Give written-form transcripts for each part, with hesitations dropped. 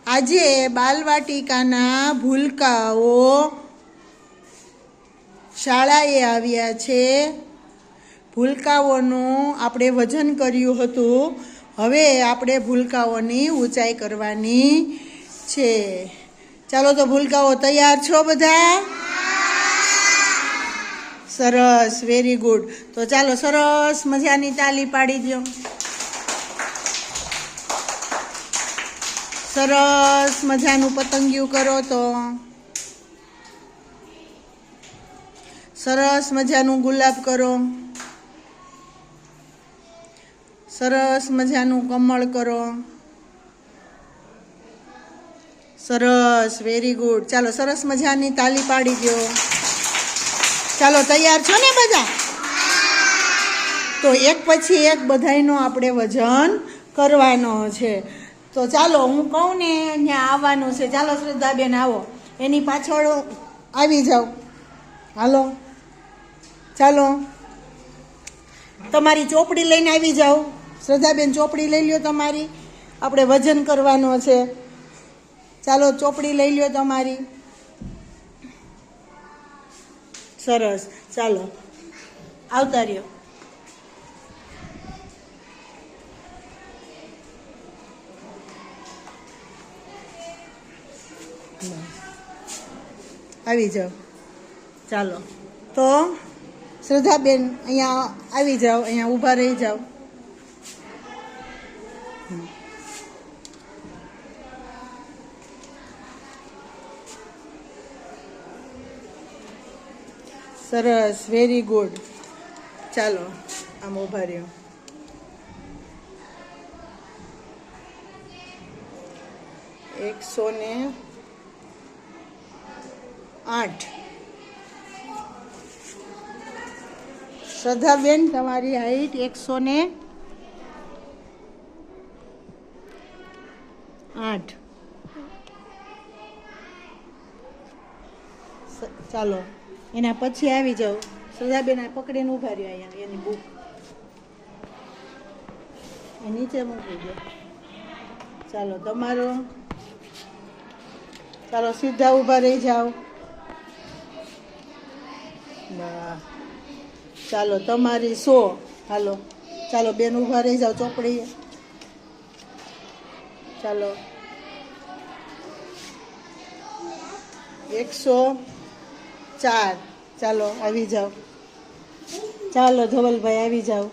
આજે બાલવાટિકાના ભૂલકાઓ શાળાએ આવ્યા છે। ભૂલકાઓનું આપણે વજન કર્યું હતું। હવે આપણે ભૂલકાઓની ઊંચાઈ કરવાની છે। ચાલો તો ભૂલકાઓ તૈયાર છો બધા? સરસ, વેરી ગુડ। તો ચાલો સરસ મજાની તાલી પાડી દો। સરસ મજાનું પતંગિયું કરો તો સરસ મજાનું ગુલાબ કરો, સરસ મજાનું કમળ કરો, સરસ, વેરી ગુડ। ચાલો સરસ મજાની તાલી પાડી દો। ચાલો તૈયાર છો ને બધા? તો એક પછી એક બધાયનો આપણે વજન કરવાનો છે। તો ચાલો હું કહું ને ત્યાં આવવાનું છે। ચાલો શ્રદ્ધાબેન આવો, એની પાછળ આવી જાઓ। હાલો ચાલો, તમારી ચોપડી લઈને આવી જાઓ। શ્રદ્ધાબેન ચોપડી લઈ લ્યો તમારી, આપણે વજન કરવાનો છે। ચાલો ચોપડી લઈ લ્યો તમારી। સરસ, ચાલો આવતા રહ્યો। આવી જાઓ। ચાલો તો શ્રદ્ધાબેન અહીંયા આવી જાઓ, અહીંયા ઊભા રહી જાઓ। સરસ, વેરી ગુડ। ચાલો આમ ઊભા રહ્યો। $108। શ્રદ્ધાબેન તમારી હાઈટ 108। ચાલો એના પછી આવી જાઓ। શ્રદ્ધાબેન આ પકડીને ઊભા રહ્યો, અહીંયા એની બુક એ નીચે મૂકી દો। ચાલો તમારો, ચાલો સીધા ઊભા રહી જાઓ। ચાલો તમારી 100। હાલો ચાલો બેન ઊભા રહી જાઓ ચોપડીએ। ચાલો 104। ચાલો આવી જાઓ। ચાલો ધવલભાઈ આવી જાઓ।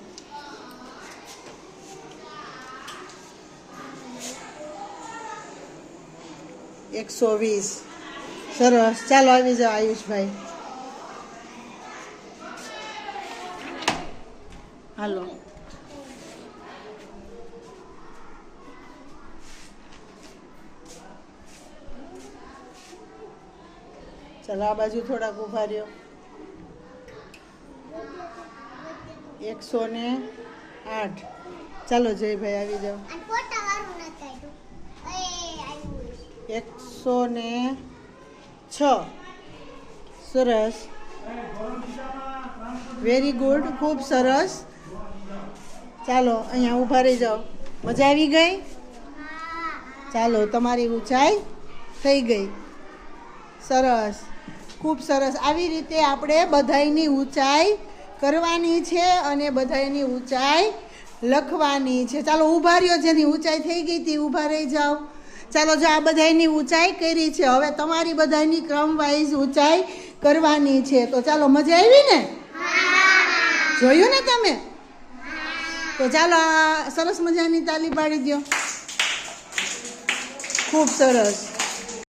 $120। સરસ, ચાલો આવી જાઓ આયુષભાઈ। હાલો ચાલો આ બાજુ થોડાક ઊભા રહ્યો। 108। ચાલો જયભાઈ આવી જાઓ। 106। સરસ, વેરી ગુડ, ખૂબ સરસ। ચાલો અહીંયા ઊભા રહી જાઓ। મજા આવી ગઈ? ચાલો તમારી ઊંચાઈ થઈ ગઈ। સરસ, ખૂબ સરસ। આવી રીતે આપણે બધાયની ઊંચાઈ કરવાની છે અને બધાયની ઊંચાઈ લખવાની છે। ચાલો ઊભા રહ્યો, જેની ઊંચાઈ થઈ ગઈ હતી ઊભા રહી જાઓ। ચાલો જો આ બધાયની ઊંચાઈ કરી છે, હવે તમારી બધાયની ક્રમ વાઇઝ ઊંચાઈ કરવાની છે। તો ચાલો મજા આવી ને? જોયું ને તમે? તો ચાલો આ સરસ મજાની તાલી પાડી દો। ખૂબ સરસ।